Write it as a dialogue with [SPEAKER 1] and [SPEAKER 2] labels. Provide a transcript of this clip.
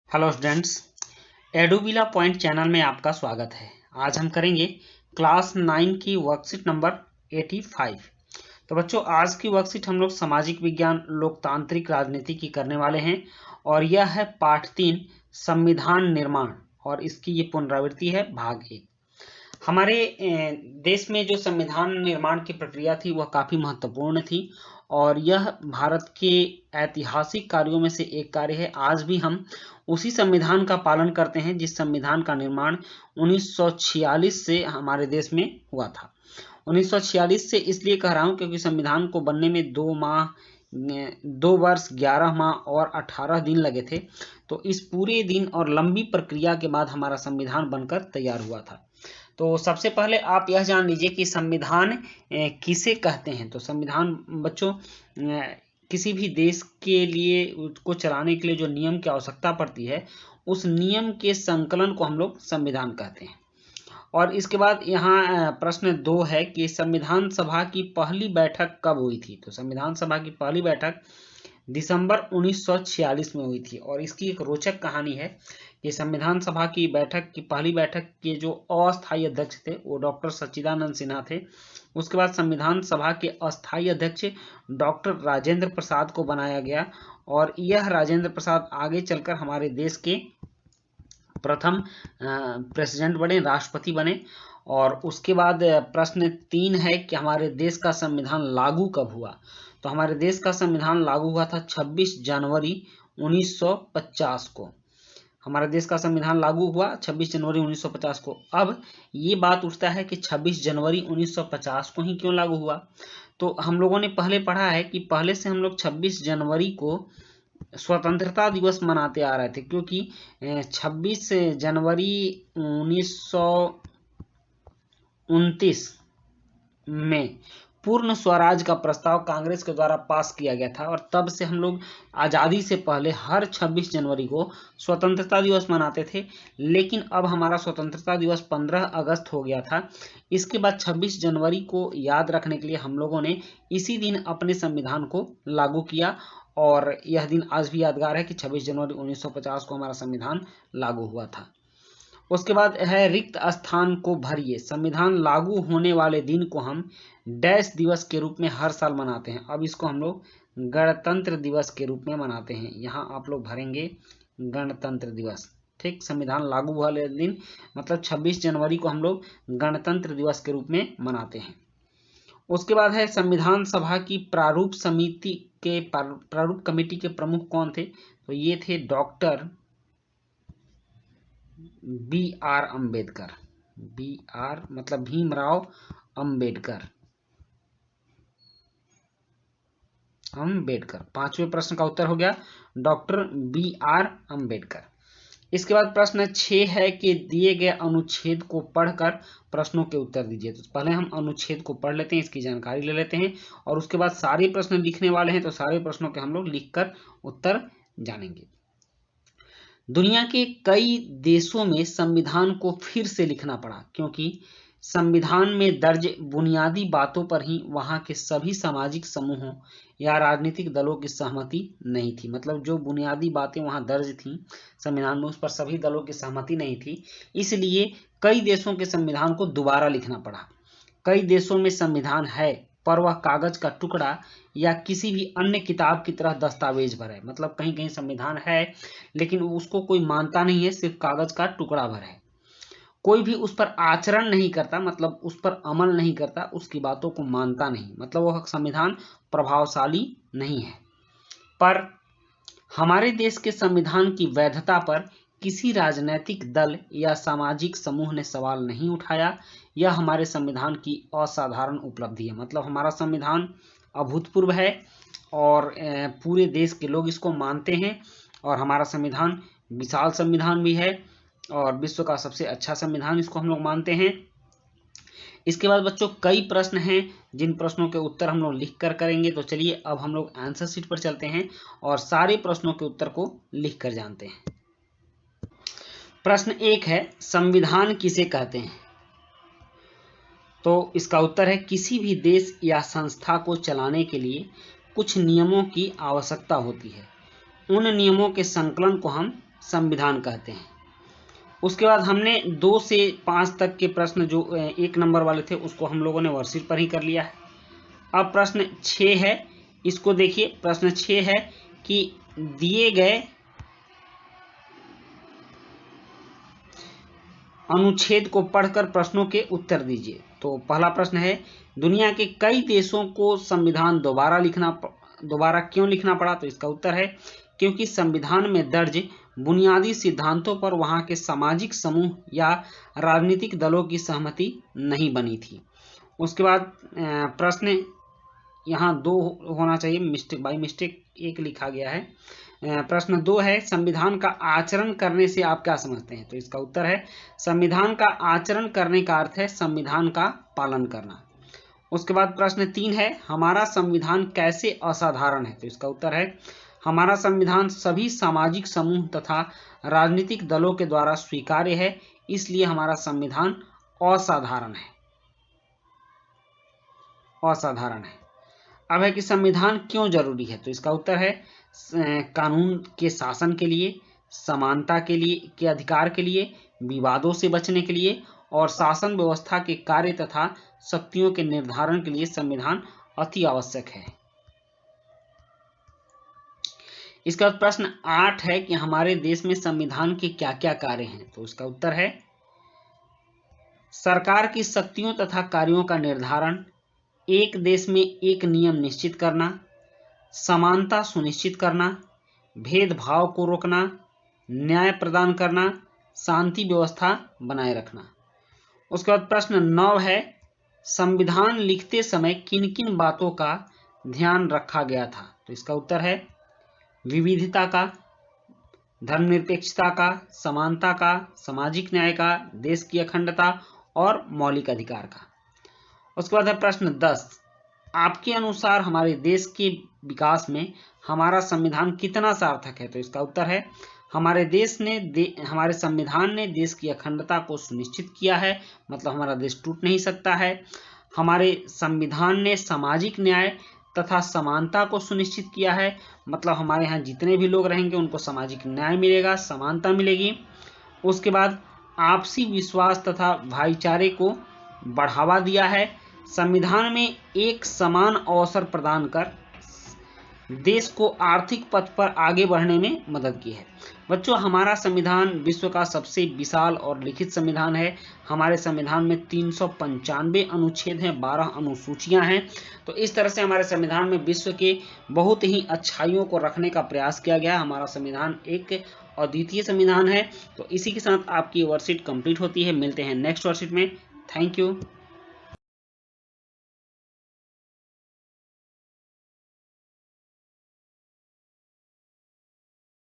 [SPEAKER 1] Hello students, एडुविला point channel में आपका स्वागत है। आज हम करेंगे क्लास 9 की वर्कशीट नंबर 85। तो बच्चों, आज की वर्कशीट हम लोग सामाजिक विज्ञान लोकतांत्रिक राजनीति की करने वाले हैं और यह है पाठ 3 संविधान निर्माण, और इसकी ये पुनरावृत्ति है भाग 1। हमारे देश में जो संविधान निर्माण की प्रक्रिया थी वह काफ़ी महत्वपूर्ण थी और यह भारत के ऐतिहासिक कार्यों में से एक कार्य है। आज भी हम उसी संविधान का पालन करते हैं जिस संविधान का निर्माण 1946 से हमारे देश में हुआ था। 1946 से इसलिए कह रहा हूं क्योंकि संविधान को बनने में 2 वर्ष 11 माह और 18 दिन लगे थे। तो इस पूरे दिन और लंबी प्रक्रिया के बाद हमारा संविधान बनकर तैयार हुआ था। तो सबसे पहले आप यह जान लीजिए कि संविधान किसे कहते हैं। तो संविधान बच्चों किसी भी देश के लिए उसको चलाने के लिए जो नियम की आवश्यकता पड़ती है उस नियम के संकलन को हम लोग संविधान कहते हैं। और इसके बाद यहाँ प्रश्न 2 है कि संविधान सभा की पहली बैठक कब हुई थी। तो संविधान सभा की पहली बैठक दिसंबर 1946 में हुई थी। और इसकी एक रोचक कहानी है कि संविधान सभा की पहली बैठक के जो अस्थायी अध्यक्ष थे वो डॉक्टर सच्चिदानंद सिन्हा थे। उसके बाद संविधान सभा के अस्थायी अध्यक्ष डॉक्टर राजेंद्र प्रसाद को बनाया गया और यह राजेंद्र प्रसाद आगे चलकर हमारे देश के प्रथम प्रेसिडेंट बने, राष्ट्रपति बने। और उसके बाद प्रश्न 3 है कि हमारे देश का संविधान लागू कब हुआ। तो हमारे देश का संविधान लागू हुआ था 26 जनवरी 1950 को। हमारे देश का संविधान लागू हुआ 26 जनवरी 1950 को। अब ये बात उठता है कि 26 जनवरी 1950 को ही क्यों लागू हुआ। तो हम लोगों ने पहले पढ़ा है कि पहले से हम लोग 26 जनवरी को स्वतंत्रता दिवस मनाते आ रहे थे, क्योंकि 26 जनवरी 1929 में पूर्ण स्वराज का प्रस्ताव कांग्रेस के द्वारा पास किया गया था और तब से हम लोग आज़ादी से पहले हर 26 जनवरी को स्वतंत्रता दिवस मनाते थे। लेकिन अब हमारा स्वतंत्रता दिवस 15 अगस्त हो गया था। इसके बाद 26 जनवरी को याद रखने के लिए हम लोगों ने इसी दिन अपने संविधान को लागू किया और यह दिन आज भी यादगार है कि 26 जनवरी 1950 को हमारा संविधान लागू हुआ था। उसके बाद है रिक्त स्थान को भरिए। संविधान लागू होने वाले दिन को हम डैश दिवस के रूप में हर साल मनाते हैं। अब इसको हम लोग गणतंत्र दिवस के रूप में मनाते हैं। यहाँ आप लोग भरेंगे गणतंत्र दिवस। ठीक, संविधान लागू वाले दिन मतलब 26 जनवरी को हम लोग गणतंत्र दिवस के रूप में मनाते हैं। उसके बाद है संविधान सभा की प्रारूप कमेटी के प्रमुख कौन थे। तो ये थे डॉक्टर B.R. अम्बेडकर। B.R. मतलब भीमराव अम्बेडकर। पांचवें प्रश्न का उत्तर हो गया डॉक्टर B.R. अम्बेडकर। इसके बाद प्रश्न 6 है कि दिए गए अनुच्छेद को पढ़कर प्रश्नों के उत्तर दीजिए। तो पहले हम अनुच्छेद को पढ़ लेते हैं, इसकी जानकारी ले लेते हैं और उसके बाद सारे प्रश्न लिखने वाले हैं। तो सारे प्रश्नों के हम लोग लिखकर उत्तर जानेंगे। दुनिया के कई देशों में संविधान को फिर से लिखना पड़ा क्योंकि संविधान में दर्ज बुनियादी बातों पर ही वहां के सभी सामाजिक समूहों या राजनीतिक दलों की सहमति नहीं थी। मतलब जो बुनियादी बातें वहां दर्ज थी संविधान में उस पर सभी दलों की सहमति नहीं थी, इसलिए कई देशों के संविधान को दोबारा लिखना पड़ा। कई देशों में संविधान है पर वह कागज का टुकड़ा या किसी भी अन्य किताब की तरह दस्तावेज भर है। मतलब कहीं कहीं संविधान है लेकिन उसको कोई मानता नहीं है, सिर्फ कागज का टुकड़ा भर है। कोई भी उस पर आचरण नहीं करता, मतलब उस पर अमल नहीं करता, उसकी बातों को मानता नहीं, मतलब वह संविधान प्रभावशाली नहीं है। पर हमारे देश के संविधान की वैधता पर किसी राजनीतिक दल या सामाजिक समूह ने सवाल नहीं उठाया। यह हमारे संविधान की असाधारण उपलब्धि है। मतलब हमारा संविधान अभूतपूर्व है और पूरे देश के लोग इसको मानते हैं और हमारा संविधान विशाल संविधान भी है और विश्व का सबसे अच्छा संविधान इसको हम लोग मानते हैं। इसके बाद बच्चों कई प्रश्न हैं जिन प्रश्नों के उत्तर हम लोग लिख कर करेंगे। तो चलिए अब हम लोग आंसर शीट पर चलते हैं और सारे प्रश्नों के उत्तर को लिख कर जानते हैं। प्रश्न 1 है संविधान किसे कहते हैं। तो इसका उत्तर है किसी भी देश या संस्था को चलाने के लिए कुछ नियमों की आवश्यकता होती है। उन नियमों के संकलन को हम संविधान कहते हैं। उसके बाद हमने 2 से 5 तक के प्रश्न जो 1 नंबर वाले थे उसको हम लोगों ने वर्कशीट पर ही कर लिया है। अब प्रश्न 6 है, इसको देखिए। प्रश्न 6 है कि दिए गए अनुच्छेद को पढ़कर प्रश्नों के उत्तर दीजिए। तो पहला प्रश्न है, दुनिया के कई देशों को संविधान दोबारा क्यों लिखना पड़ा? तो इसका उत्तर है क्योंकि संविधान में दर्ज बुनियादी सिद्धांतों पर वहां के सामाजिक समूह या राजनीतिक दलों की सहमति नहीं बनी थी। उसके बाद प्रश्न यहाँ 2 होना चाहिए, बाई मिस्टेक 1 लिखा गया है। प्रश्न 2 है, संविधान का आचरण करने से आप क्या समझते हैं? तो इसका उत्तर है संविधान का आचरण करने का अर्थ है संविधान का पालन करना। उसके बाद प्रश्न 3 है, हमारा संविधान कैसे असाधारण है? तो इसका उत्तर है हमारा संविधान सभी सामाजिक समूह तथा राजनीतिक दलों के द्वारा स्वीकार्य है, इसलिए हमारा संविधान असाधारण है। अब है कि संविधान क्यों जरूरी है? तो इसका उत्तर है कानून के शासन के लिए, समानता के अधिकार के लिए, विवादों से बचने के लिए और शासन व्यवस्था के कार्य तथा शक्तियों के निर्धारण के लिए संविधान अति आवश्यक है। इसका प्रश्न 8 है कि हमारे देश में संविधान के क्या क्या कार्य हैं? तो इसका उत्तर है सरकार की शक्तियों तथा कार्यों का निर्धारण, एक देश में एक नियम निश्चित करना, समानता सुनिश्चित करना, भेदभाव को रोकना, न्याय प्रदान करना, शांति व्यवस्था बनाए रखना। उसके बाद प्रश्न 9 है, संविधान लिखते समय किन किन बातों का ध्यान रखा गया था? तो इसका उत्तर है विविधता का, धर्मनिरपेक्षता का, समानता का, सामाजिक न्याय का, देश की अखंडता और मौलिक अधिकार का। उसके बाद है प्रश्न 10, आपके अनुसार हमारे देश के विकास में हमारा संविधान कितना सार्थक है? तो इसका उत्तर है हमारे संविधान ने देश की अखंडता को सुनिश्चित किया है, मतलब हमारा देश टूट नहीं सकता है। हमारे संविधान ने सामाजिक न्याय तथा समानता को सुनिश्चित किया है, मतलब हमारे यहाँ जितने भी लोग रहेंगे उनको सामाजिक न्याय मिलेगा, समानता मिलेगी। उसके बाद आपसी विश्वास तथा भाईचारे को बढ़ावा दिया है। संविधान में एक समान अवसर प्रदान कर देश को आर्थिक पथ पर आगे बढ़ने में मदद की है। बच्चों, हमारा संविधान विश्व का सबसे विशाल और लिखित संविधान है। हमारे संविधान में 395 अनुच्छेद हैं, 12 अनुसूचियां हैं। तो इस तरह से हमारे संविधान में विश्व के बहुत ही अच्छाइयों को रखने का प्रयास किया गया। हमारा संविधान एक अद्वितीय संविधान है। तो इसी के साथ आपकी वर्कशीट कंप्लीट होती है। मिलते हैं नेक्स्ट वर्कशीट में। Thank you.